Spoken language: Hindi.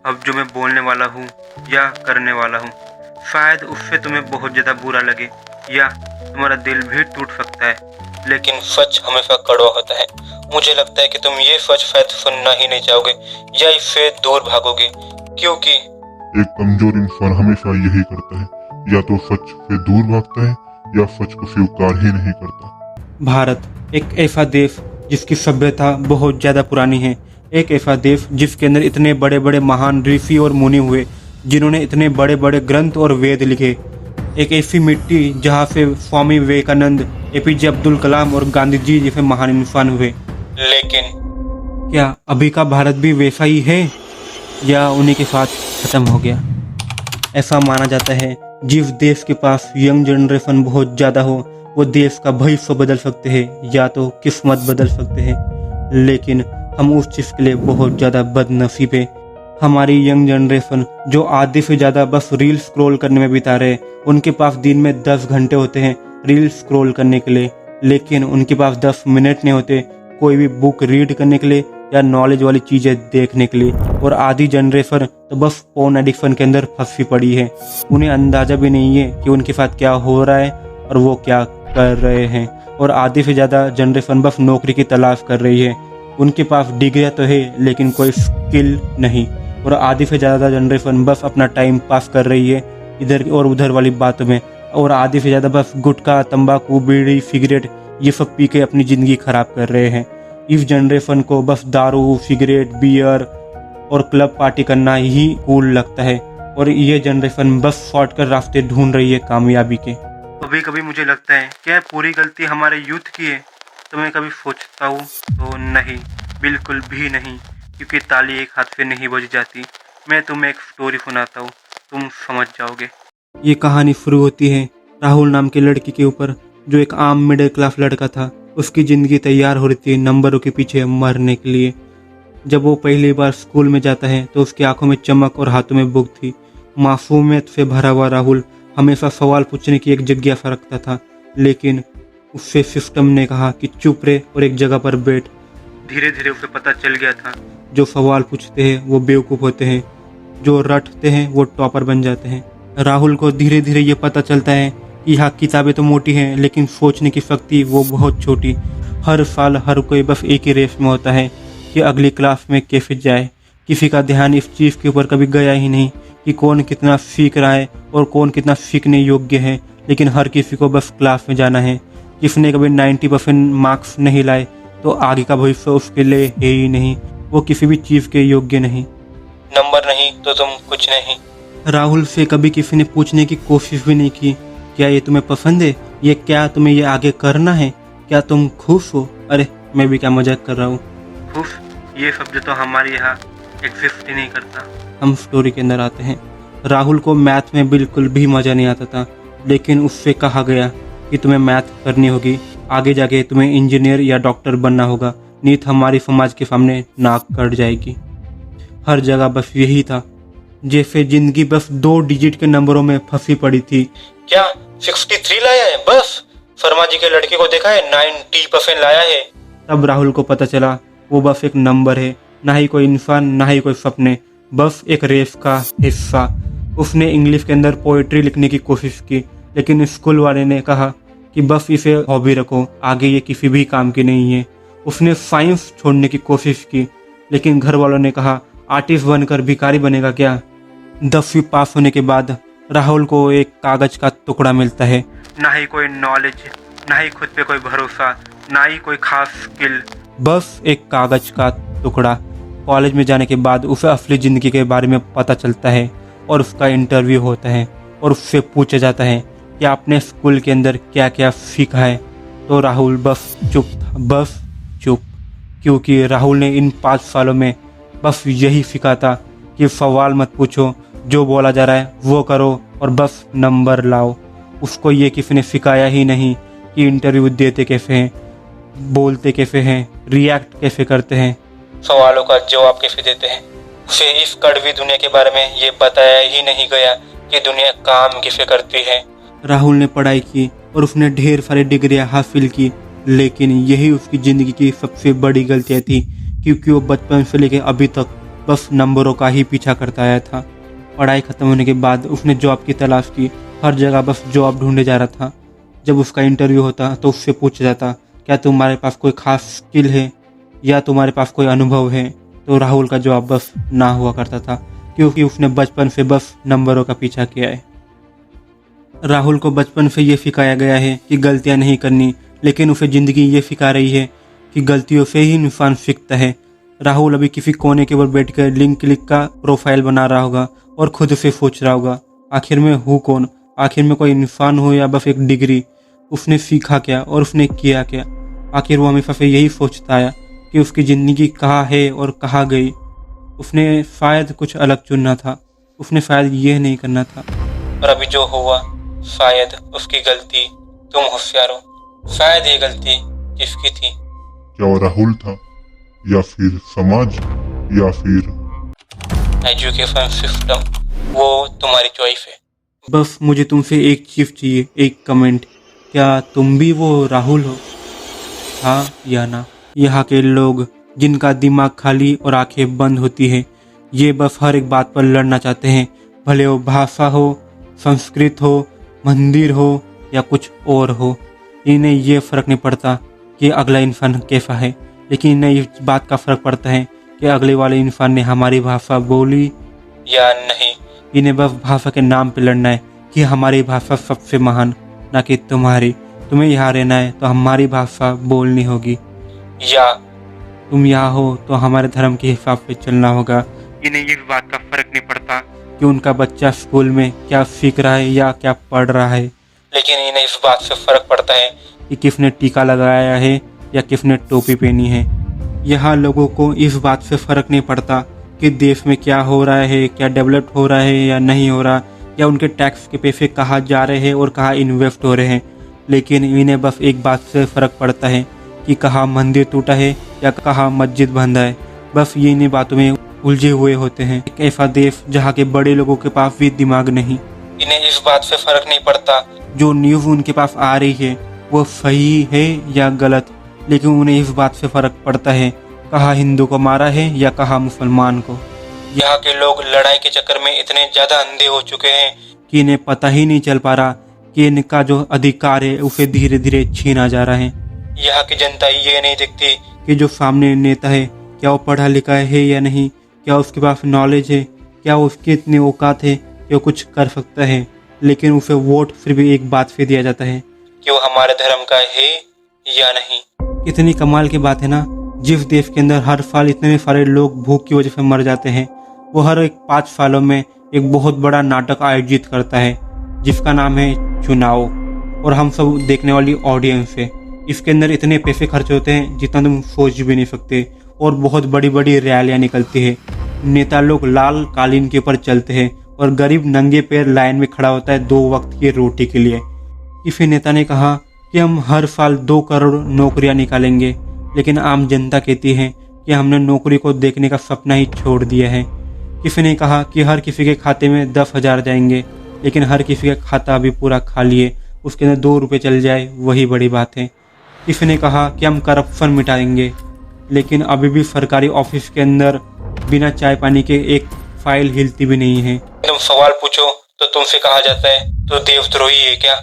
अब जो मैं बोलने वाला हूँ या करने वाला हूँ, शायद उससे तुम्हें बहुत ज़्यादा बुरा लगे या तुम्हारा दिल भी टूट सकता है, लेकिन सच हमेशा कड़वा होता है। मुझे लगता है कि तुम ये सच शायद सुनना ही नहीं चाहोगे या इससे दूर भागोगे, क्योंकि एक कमजोर इंसान हमेशा यही करता है, या तो सच से दूर भागता है या सच को स्वीकार ही नहीं करता। भारत एक ऐसा देश जिसकी सभ्यता बहुत ज़्यादा पुरानी है, एक ऐसा देश जिसके अंदर इतने बड़े बड़े महान ऋषि और मुनि हुए जिन्होंने इतने बड़े बड़े ग्रंथ और वेद लिखे, एक ऐसी मिट्टी जहाँ से स्वामी विवेकानंद, एपीजे अब्दुल कलाम और गांधी जी जैसे महान इंसान हुए। लेकिन क्या अभी का भारत भी वैसा ही है या उन्हीं के साथ खत्म हो गया? ऐसा माना जाता है जिस देश के पास यंग जनरेशन बहुत ज़्यादा हो वो देश का भविष्य बदल सकते हैं या तो किस्मत बदल सकते हैं, लेकिन हम उस चीज़ के लिए बहुत ज़्यादा बदनसीब है। हमारी यंग जनरेशन जो आधे से ज़्यादा बस रील स्क्रॉल करने में बिता रहे, उनके पास दिन में 10 घंटे होते हैं रील स्क्रॉल करने के लिए, लेकिन उनके पास 10 मिनट नहीं होते कोई भी बुक रीड करने के लिए या नॉलेज वाली चीज़ें देखने के लिए। और आधी जनरेशन तो बस फोन एडिक्शन के अंदर फंसी पड़ी है। उन्हें अंदाज़ा भी नहीं है कि उनके साथ क्या हो रहा है और वो क्या कर रहे हैं। और आधे से ज़्यादा जनरेशन बस नौकरी की तलाश कर रही है। उनके पास डिग्रियाँ तो है लेकिन कोई स्किल नहीं। और आधी से ज़्यादा जनरेशन बस अपना टाइम पास कर रही है इधर और उधर वाली बातों में। और आधी से ज़्यादा बस गुटखा, तंबाकू, बीड़ी, सिगरेट ये सब पी के अपनी ज़िंदगी ख़राब कर रहे हैं। इस जनरेशन को बस दारू, सिगरेट, बियर और क्लब पार्टी करना ही कूल लगता है। और ये जनरेशन बस शॉर्टकट रास्ते ढूंढ रही है कामयाबी के। कभी कभी मुझे लगता है क्या पूरी गलती हमारे यूथ की है? तो मैं कभी सोचता हूँ तो नहीं, बिल्कुल भी नहीं, क्योंकि ताली एक हाथ से नहीं बज जाती। मैं तुम्हें एक स्टोरी सुनाता हूँ, तुम समझ जाओगे। ये कहानी शुरू होती है राहुल नाम के लड़की के ऊपर, जो एक आम मिडिल क्लास लड़का था। उसकी ज़िंदगी तैयार हो रही थी नंबरों के पीछे मरने के लिए। जब वो पहली बार स्कूल में जाता है तो उसकी आंखों में चमक और हाथों में बुक थी। मासूमियत से भरा हुआ राहुल हमेशा सवाल पूछने की एक जिज्ञासा रखता था, लेकिन उससे सिस्टम ने कहा कि चुप रहे और एक जगह पर बैठ। धीरे धीरे उसे पता चल गया था जो सवाल पूछते हैं वो बेवकूफ़ होते हैं, जो रटते हैं वो टॉपर बन जाते हैं। राहुल को धीरे धीरे ये पता चलता है कि यहाँ किताबें तो मोटी हैं लेकिन सोचने की शक्ति वो बहुत छोटी। हर साल हर कोई बस एक ही रेस में होता है कि अगली क्लास में कैसे जाए। किसी का ध्यान इस चीज़ के ऊपर कभी गया ही नहीं कि कौन कितना सीख रहा है और कौन कितना सीखने योग्य है, लेकिन हर किसी को बस क्लास में जाना है। किसने कभी 90% मार्क्स नहीं लाए तो आगे का भविष्य उसके लिए है ही नहीं, वो किसी भी चीज़ के योग्य नहीं। नंबर नहीं तो तुम कुछ नहीं। राहुल से कभी किसी ने पूछने की कोशिश भी नहीं की क्या ये तुम्हें पसंद है, ये क्या तुम्हें ये आगे करना है, क्या तुम खुश हो? अरे मैं भी क्या मजाक कर रहा हूँ। खुश ये शब्द तो हमारे यहाँ एग्जिस्ट ही नहीं करता। हम स्टोरी के अंदर आते हैं। राहुल को मैथ में बिल्कुल भी मज़ा नहीं आता था, लेकिन उससे कहा गया कि तुम्हें मैथ करनी होगी, आगे जाके तुम्हें इंजीनियर या डॉक्टर बनना होगा, नहीं तो हमारी समाज के सामने नाक कट जाएगी। हर जगह बस यही था, जैसे जिंदगी बस 2 डिजिट के नंबरों में फंसी पड़ी थी। क्या 63 लाया है? बस शर्मा जी के लड़के को देखा है 90% लाया है। तब राहुल को पता चला वो बस एक नंबर है, ना ही कोई इंसान, ना ही कोई सपने, बस एक रेस का हिस्सा। उसने इंग्लिश के अंदर पोइट्री लिखने की कोशिश की, लेकिन स्कूल वाले ने कहा कि बस इसे हॉबी रखो, आगे ये किसी भी काम की नहीं है। उसने साइंस छोड़ने की कोशिश की, लेकिन घर वालों ने कहा आर्टिस्ट बनकर भिखारी बनेगा क्या? 10वीं पास होने के बाद राहुल को एक कागज का टुकड़ा मिलता है। ना ही कोई नॉलेज, ना ही खुद पे कोई भरोसा, ना ही कोई खास स्किल, बस एक कागज का टुकड़ा। कॉलेज में जाने के बाद उसे असली ज़िंदगी के बारे में पता चलता है और उसका इंटरव्यू होता है और उससे पूछा जाता है कि आपने स्कूल के अंदर क्या क्या सीखा है। तो राहुल बस चुप था, बस चुप, क्योंकि राहुल ने इन 5 सालों में बस यही सीखा था कि सवाल मत पूछो, जो बोला जा रहा है वो करो और बस नंबर लाओ। उसको ये किसी ने सिखाया ही नहीं कि इंटरव्यू देते कैसे हैं, बोलते कैसे हैं, रिएक्ट कैसे करते हैं, सवालों का जवाब कैसे देते हैं। उसे इस कड़वी दुनिया के बारे में ये बताया ही नहीं गया कि दुनिया काम कैसे करती है। राहुल ने पढ़ाई की और उसने ढेर सारी डिग्रियां हासिल की, लेकिन यही उसकी ज़िंदगी की सबसे बड़ी गलतियाँ थी, क्योंकि वो बचपन से लेकर अभी तक बस नंबरों का ही पीछा करता आया था। पढ़ाई खत्म होने के बाद उसने जॉब की तलाश की, हर जगह बस जॉब ढूंढे जा रहा था। जब उसका इंटरव्यू होता तो उससे पूछा जाता, क्या तुम्हारे पास कोई खास स्किल है या तुम्हारे पास कोई अनुभव है? तो राहुल का जवाब बस ना हुआ करता था, क्योंकि उसने बचपन से बस नंबरों का पीछा किया है। राहुल को बचपन से ये सिखाया गया है कि गलतियां नहीं करनी, लेकिन उसे ज़िंदगी ये सिखा रही है कि गलतियों से ही इंसान सीखता है। राहुल अभी किसी कोने के ऊपर बैठकर लिंक क्लिक का प्रोफाइल बना रहा होगा और खुद से सोच रहा होगा, आखिर में हूँ कौन? आखिर में कोई इंसान हो या बस एक डिग्री? उसने सीखा क्या और उसने किया क्या? आखिर वो हमेशा से यही सोचता आया कि उसकी ज़िंदगी कहाँ है और कहाँ गई। उसने शायद कुछ अलग चुनना था, उसने शायद ये नहीं करना था। और अभी जो हुआ शायद उसकी गलती। तुम होशियार हो, शायद ये गलती किसकी थी? क्या वो राहुल था, या फिर समाज, या फिर एजुकेशन सिस्टम? वो तुम्हारी चॉइस है। बस मुझे तुमसे एक चीज चाहिए, एक कमेंट। क्या तुम भी वो राहुल हो? हाँ या ना? यहाँ के लोग जिनका दिमाग खाली और आंखें बंद होती है, ये बस हर एक बात पर लड़ना चाहते हैं, भले वो भाषा हो, संस्कृत हो, मंदिर हो या कुछ और हो। इन्हें ये फर्क नहीं पड़ता कि अगला इंसान कैसा है, लेकिन इन्हें इस बात का फर्क पड़ता है कि अगले वाले इंसान ने हमारी भाषा बोली या नहीं। इन्हें बस भाषा के नाम पे लड़ना है कि हमारी भाषा सबसे महान, ना कि तुम्हारी। तुम्हें यहाँ रहना है तो हमारी भाषा बोलनी होगी, या तुम यहाँ हो तो हमारे धर्म के हिसाब से चलना होगा। इन्हें इस बात का फर्क नहीं पड़ता कि उनका बच्चा स्कूल में क्या सीख रहा है या क्या पढ़ रहा है, लेकिन इन्हें इस बात से फर्क पड़ता है कि किसने टीका लगाया है या किसने टोपी पहनी है। यहाँ लोगों को इस बात से फर्क नहीं पड़ता कि देश में क्या हो रहा है, क्या डेवलप हो रहा है या नहीं हो रहा, या उनके टैक्स के पैसे कहाँ जा रहे हैं और कहाँ इन्वेस्ट हो रहे हैं। लेकिन इन्हें बस एक बात से फ़र्क पड़ता है कि कहाँ मंदिर टूटा है या कहाँ मस्जिद बंधा है। बस ये इन्हीं बातों में उलझे हुए होते हैं। एक ऐसा देश जहाँ के बड़े लोगों के पास भी दिमाग नहीं। इन्हें इस बात से फ़र्क नहीं पड़ता जो न्यूज़ उनके पास आ रही है वो सही है या गलत, लेकिन उन्हें इस बात से फ़र्क पड़ता है कहाँ हिंदू को मारा है या कहाँ मुसलमान को। यहाँ के लोग लड़ाई के चक्कर में इतने ज़्यादा अंधे हो चुके हैं कि इन्हें पता ही नहीं चल पा रहा कि इनका जो अधिकार है उसे धीरे धीरे छीना जा रहा है। यहाँ की जनता ये नहीं देखती कि जो सामने नेता है क्या वो पढ़ा लिखा है या नहीं, क्या उसके पास नॉलेज है, क्या उसकी इतनी औकात है कि वो कुछ कर सकता है। लेकिन उसे वोट फिर भी एक बात से दिया जाता है कि वो हमारे धर्म का है या नहीं। इतनी कमाल की बात है ना, जिस देश के अंदर हर साल इतने सारे लोग भूख की वजह से मर जाते हैं, वो हर एक 5 सालों में एक बहुत बड़ा नाटक आयोजित करता है जिसका नाम है चुनाव, और हम सब देखने वाली ऑडियंस है। इसके अंदर इतने पैसे खर्च होते हैं जितना तुम सोच भी नहीं सकते, और बहुत बड़ी बड़ी रैलियाँ निकलती है। नेता लोग लाल कालीन के ऊपर चलते हैं और गरीब नंगे पैर लाइन में खड़ा होता है 2 वक्त की रोटी के लिए। किसी नेता ने कहा कि हम हर साल 2 करोड़ नौकरियां निकालेंगे, लेकिन आम जनता कहती है कि हमने नौकरी को देखने का सपना ही छोड़ दिया है। किसी ने कहा कि हर किसी के खाते में 10,000 जाएंगे, लेकिन हर किसी का खाता अभी पूरा खाली है, उसके अंदर 2 रुपये चल जाए वही बड़ी बात है। किसी ने कहा कि हम करप्शन मिटाएंगे, लेकिन अभी भी सरकारी ऑफिस के अंदर बिना चाय पानी के एक फाइल हिलती भी नहीं है। तुम सवाल पूछो तो तुमसे कहा जाता है तो देशद्रोही है क्या?